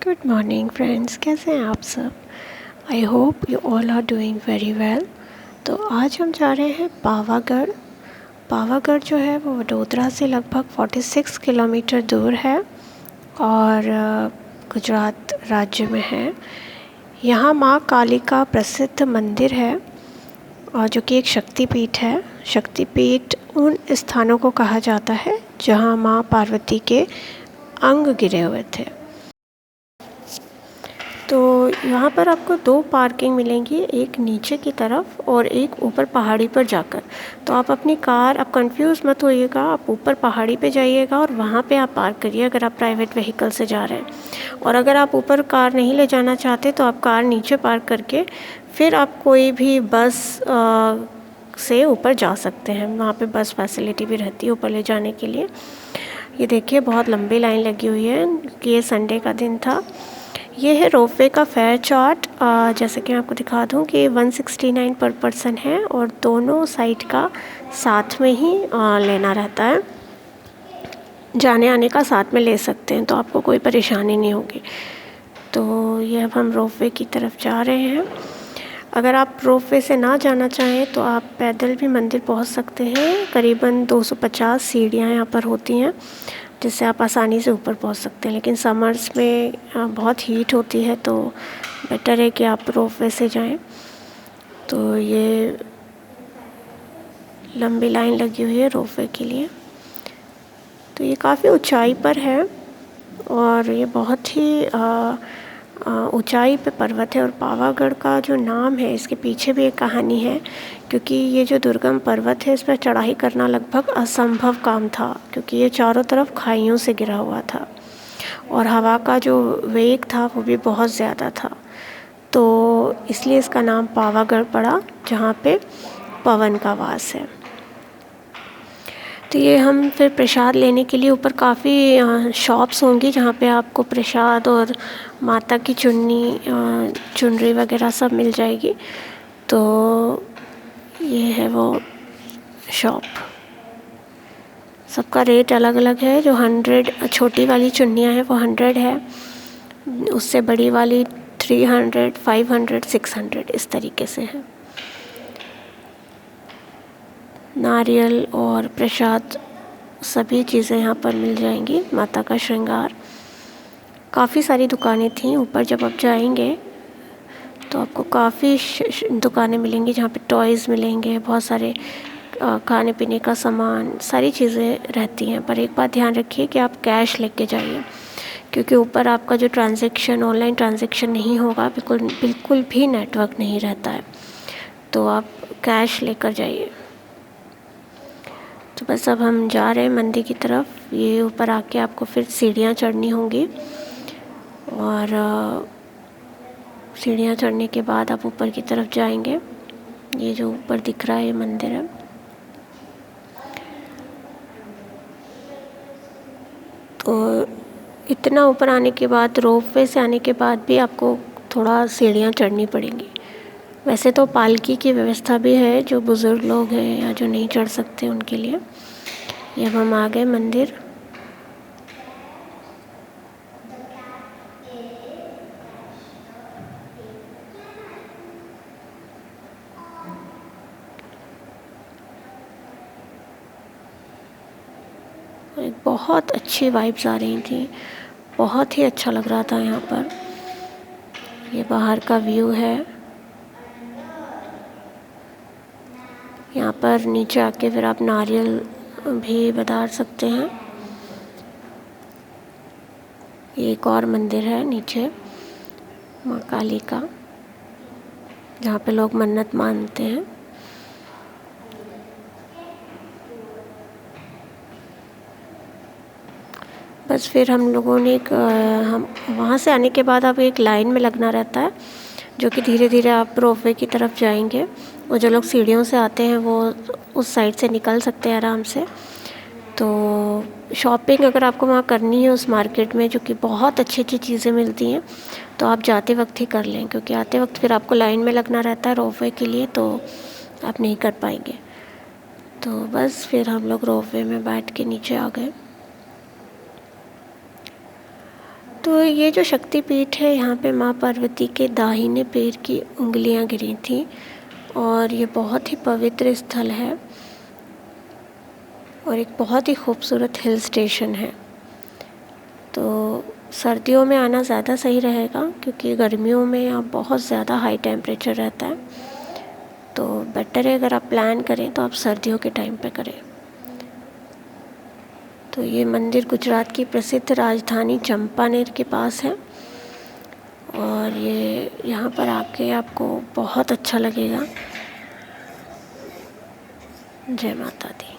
Good morning friends, कैसे हैं आप सब। I hope you all are doing very well. तो आज हम जा रहे हैं पावागढ़। पावागढ़ जो है वो वडोदरा से लगभग 46 किलोमीटर दूर है और गुजरात राज्य में है। यहाँ माँ काली का प्रसिद्ध मंदिर है और जो कि एक शक्तिपीठ है। शक्तिपीठ उन स्थानों को कहा जाता है जहाँ माँ पार्वती के अंग गिरे हुए थे। तो यहाँ पर आपको 2 पार्किंग मिलेंगी, एक नीचे की तरफ और एक ऊपर पहाड़ी पर जाकर। तो आप अपनी कार, आप कंफ्यूज मत होइएगा, आप ऊपर पहाड़ी पे जाइएगा और वहाँ पे आप पार्क करिए अगर आप प्राइवेट व्हीकल से जा रहे हैं। और अगर आप ऊपर कार नहीं ले जाना चाहते तो आप कार नीचे पार्क करके फिर आप कोई भी बस से ऊपर जा सकते हैं। वहाँ पे बस फैसिलिटी भी रहती है ऊपर ले जाने के लिए। ये देखिए बहुत लंबी लाइन लगी हुई है कि ये संडे का दिन था। ये है रोपवे का फेयर चार्ट। जैसे कि मैं आपको दिखा दूं कि 169 पर पर्सन है और दोनों साइड का साथ में ही लेना रहता है। जाने आने का साथ में ले सकते हैं तो आपको कोई परेशानी नहीं होगी। तो ये अब हम रोपवे की तरफ जा रहे हैं। अगर आप रोपवे से ना जाना चाहें तो आप पैदल भी मंदिर पहुंच सकते हैं। करीबन 250 सीढ़ियाँ यहाँ पर होती हैं जिससे आप आसानी से ऊपर पहुंच सकते हैं। लेकिन समर्स में बहुत हीट होती है तो बेटर है कि आप रोपवे से जाएं। तो ये लंबी लाइन लगी हुई है रोपवे के लिए। तो ये काफ़ी ऊंचाई पर है और ये बहुत ही ऊंचाई पे पर्वत है। और पावागढ़ का जो नाम है इसके पीछे भी एक कहानी है, क्योंकि ये जो दुर्गम पर्वत है इस पर चढ़ाई करना लगभग असंभव काम था, क्योंकि ये चारों तरफ खाइयों से घिरा हुआ था और हवा का जो वेग था वो भी बहुत ज़्यादा था। तो इसलिए इसका नाम पावागढ़ पड़ा, जहाँ पे पवन का वास है। तो ये हम फिर प्रसाद लेने के लिए ऊपर काफ़ी शॉप्स होंगी जहाँ पे आपको प्रसाद और माता की चुनरी वगैरह सब मिल जाएगी। तो ये है वो शॉप। सबका रेट अलग अलग है। जो 100 छोटी वाली चुन्नियाँ हैं वो 100 है, उससे बड़ी वाली 300, 500, 600 इस तरीके से है। नारियल और प्रसाद सभी चीज़ें यहाँ पर मिल जाएंगी। माता का श्रृंगार, काफ़ी सारी दुकानें थीं। ऊपर जब आप जाएंगे तो आपको काफ़ी दुकानें मिलेंगी जहाँ पे टॉयज़ मिलेंगे, बहुत सारे खाने पीने का सामान, सारी चीज़ें रहती हैं। पर एक बात ध्यान रखिए कि आप कैश लेके जाइए, क्योंकि ऊपर आपका जो ऑनलाइन ट्रांजैक्शन नहीं होगा, बिल्कुल भी नेटवर्क नहीं रहता है। तो आप कैश लेकर जाइए। तो बस अब हम जा रहे हैं मंदिर की तरफ। ये ऊपर आके आपको फिर सीढ़ियाँ चढ़नी होंगी और सीढ़ियाँ चढ़ने के बाद आप ऊपर की तरफ जाएंगे। ये जो ऊपर दिख रहा है ये मंदिर है। तो इतना ऊपर आने के बाद, रोपवे से आने के बाद भी आपको थोड़ा सीढ़ियाँ चढ़नी पड़ेंगी। वैसे तो पालकी की व्यवस्था भी है, जो बुज़ुर्ग लोग हैं या जो नहीं चढ़ सकते उनके लिए। ये अब हम आ गए मंदिर। एक बहुत अच्छी वाइब्स आ रही थी, बहुत ही अच्छा लग रहा था यहाँ पर। ये बाहर का व्यू है। यहाँ पर नीचे आके फिर आप नारियल भी बधार सकते हैं। ये एक और मंदिर है नीचे माँ काली का, जहाँ पे लोग मन्नत मानते हैं। बस फिर हम लोगों ने हम वहाँ से आने के बाद अब एक लाइन में लगना रहता है, जो कि धीरे धीरे आप रोपवे की तरफ जाएंगे। वो जो लोग सीढ़ियों से आते हैं वो उस साइड से निकल सकते हैं आराम से। तो शॉपिंग अगर आपको वहाँ करनी है उस मार्केट में, जो कि बहुत अच्छी अच्छी चीज़ें मिलती हैं, तो आप जाते वक्त ही कर लें, क्योंकि आते वक्त फिर आपको लाइन में लगना रहता है रोपवे के लिए, तो आप नहीं कर पाएंगे। तो बस फिर हम लोग रोपवे में बैठ के नीचे आ गए। तो ये जो शक्तिपीठ है, यहाँ पे माँ पार्वती के दाहिने पैर की उंगलियाँ गिरी थी और ये बहुत ही पवित्र स्थल है और एक बहुत ही खूबसूरत हिल स्टेशन है। तो सर्दियों में आना ज़्यादा सही रहेगा क्योंकि गर्मियों में यहाँ बहुत ज़्यादा हाई टेम्परेचर रहता है। तो बेटर है अगर आप प्लान करें तो आप सर्दियों के टाइम पे करें। तो ये मंदिर गुजरात की प्रसिद्ध राजधानी चंपानेर के पास है और ये यहाँ पर आके आपको बहुत अच्छा लगेगा। जय माता दी।